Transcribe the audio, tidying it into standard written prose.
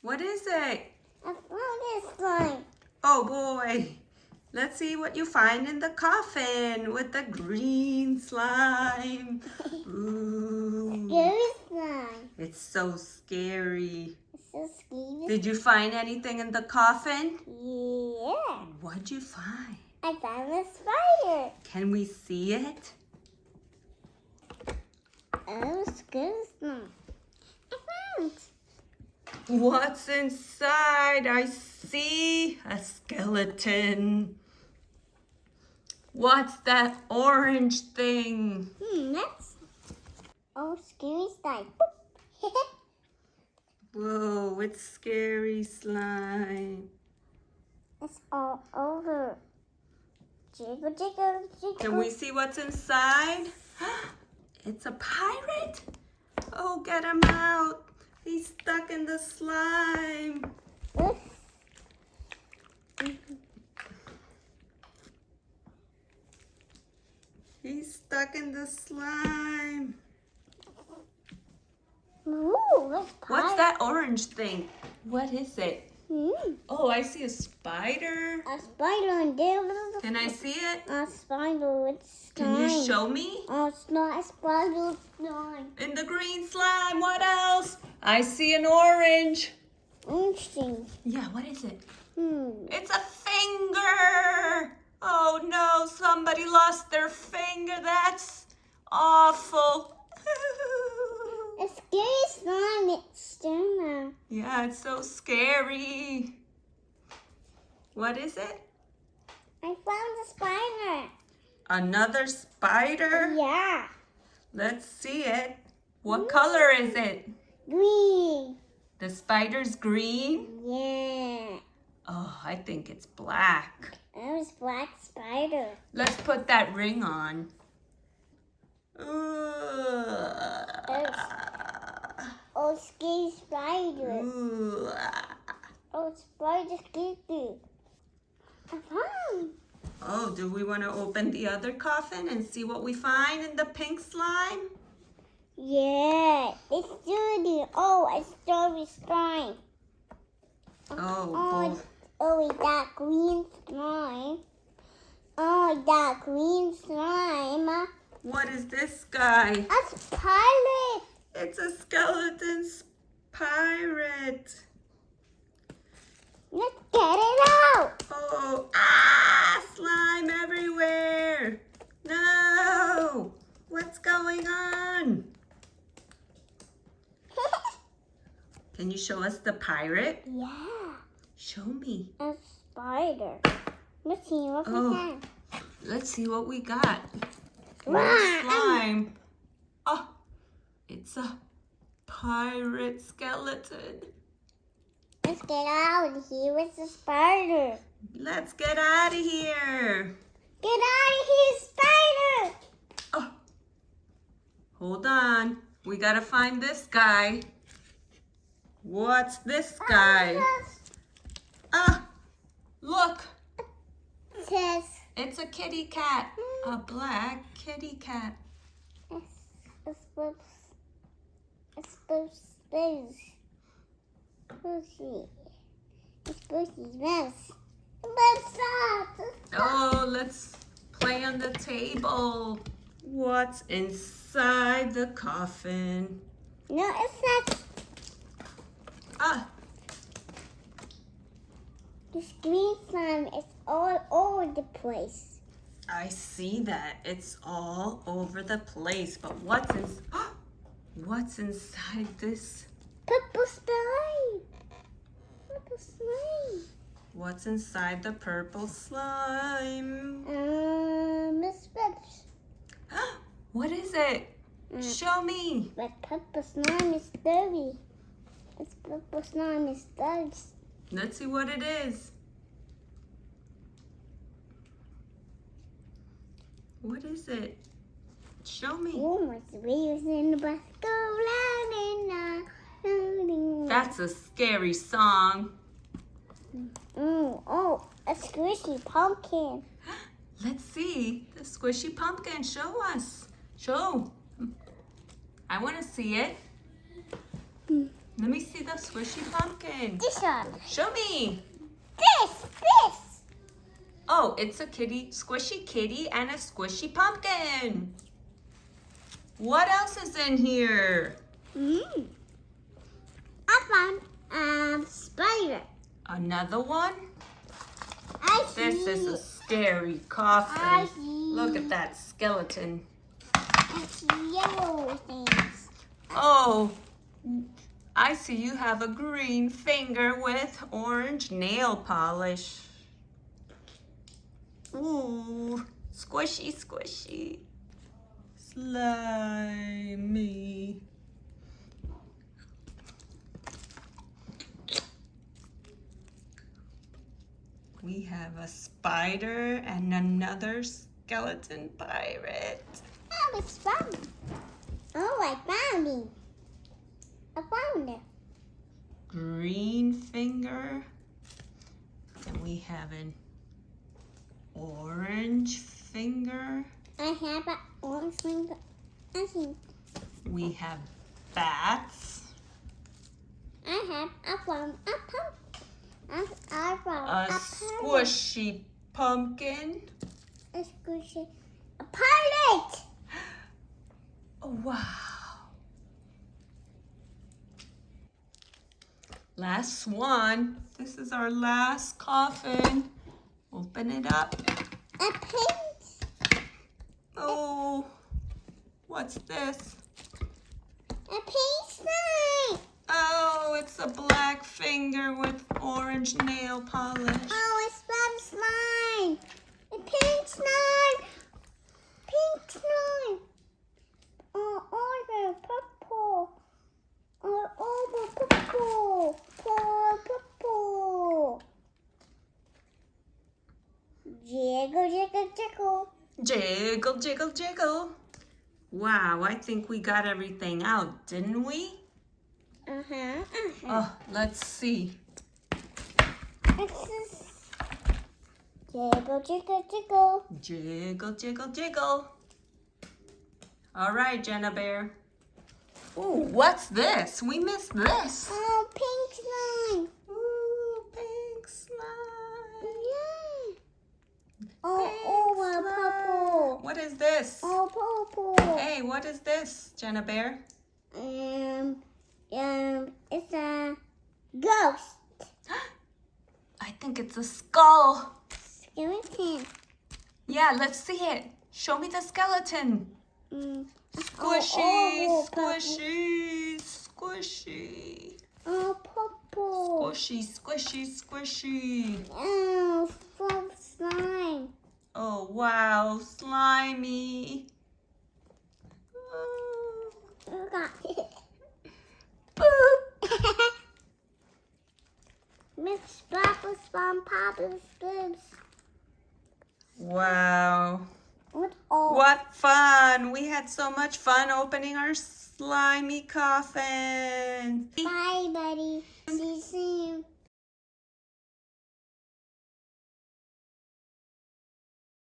What is it? I found this slime. Oh boy. Let's see what you find in the coffin with the green slime. Ooh. Scary slime. It's so scary. It's so scary. Did you find anything in the coffin? Yeah. What'd you find? I found a spider. Can we see it? Oh, scary slime. I found. What's inside? I see a skeleton. What's that orange thing? That's scary slime. Whoa, it's scary slime. It's all over. Jiggle, jiggle, jiggle. Can we see what's inside? It's a pirate. Oh, get him out. He's stuck in the slime. He's stuck in the slime. Ooh, What's that orange thing? What is it? Mm. Oh, I see a spider. A spider in there. Can I see it? A spider with slime. Can you show me? Oh, it's not a spider with slime. In the green slime, what else? I see an orange. Interesting. Yeah, what is it? Hmm. It's a finger. Oh no, somebody lost their finger. That's awful. A scary slime. It's Jenna. Yeah, it's so scary. What is it? I found a spider. Another spider? Yeah. Let's see it. What color is it? Green. The spider's green? Yeah. Oh, I think it's black. That was black spider. Let's put that ring on. Oh, scary spider. Ooh. Oh, spider scary. I found. Oh, do we want to open the other coffin and see what we find in the pink slime? Yeah, it's dirty. Oh, it's dirty slime. Oh, Oh, that green slime. Oh, that green slime. what is this guy? That's pirate. It's a skeleton pirate. Let's get it out. Oh, slime everywhere. No, what's going on? Can you show us the pirate? Yeah, Show me. a spider. Let's see what we Oh. can. Let's see what we got. More Wow. slime. Oh, it's a pirate skeleton. Let's get out of here with the spider. Let's get out of here. Get out of here, spider. Oh, hold on. We gotta find this guy. What's this guy? Look. It says It's a kitty cat. A black kitty cat. it's Bushy. It's Bushy's mouse. Oh, let's play on the table. What's inside the coffin? No, it's not. Ah, This green slime is all over the place. I see that. It's all over the place. But what's inside this? Purple slime. Purple slime. What's inside the purple slime? Miss Phipps. What is it? Show me. But purple slime is dirty. It's purple slime is dirty. Let's see what it is. What is it? Show me. Oh, my wheels in the bus go round and round. That's a scary song. Oh, a squishy pumpkin. Let's see the squishy pumpkin. Show us. Show. I want to see it. Let me see the a squishy pumpkin? This one. Show me. This. Oh, it's a squishy kitty and a squishy pumpkin. What else is in here? I found spider. Another one? I see. This is a scary coffin. I see. Look at that skeleton. I see yellow things. Oh, I see you have a green finger with orange nail polish. Ooh, squishy, squishy. Slimy. We have a spider and another skeleton pirate. Oh, it's fun. Oh, I found it. I found it. Green finger. And we have an orange finger. I have an orange finger. I think We have bats. I have a found a pumpkin. I found A squishy pumpkin. A squishy. A pirate. Oh, wow. Last one. This is our last coffin. Open it up. A pink. Oh, what's this? A pink slime. Oh, it's a black finger with orange nail polish. Oh, it's fun slime. A pink slime. Pink slime. Oh, over purple. Oh, over purple. Purple. Jiggle, jiggle, jiggle. Jiggle, jiggle, jiggle. Wow, I think we got everything out, didn't we? Oh, let's see. Jiggle, jiggle, jiggle. Jiggle, jiggle, jiggle. All right, Jenna Bear. Ooh, what's this? We missed this. Oh, pink slime. Ooh, pink slime. Yeah. Oh, Pink over slime. purple. What is this? Oh, purple. Hey, what is this, Jenna Bear? It's a ghost. I think it's a skull. Skeleton. Yeah, let's see it. Show me the skeleton. Squishy, Oh, squishy, squishy. Oh, purple. Squishy, squishy, squishy. Oh, full slime. Oh, wow, slimy. Oh. Look at it. Boop. Miss Papa's fun, Papa's bibs. Wow. Oh. What fun. We had so much fun opening our slimy coffin. Bye, buddy.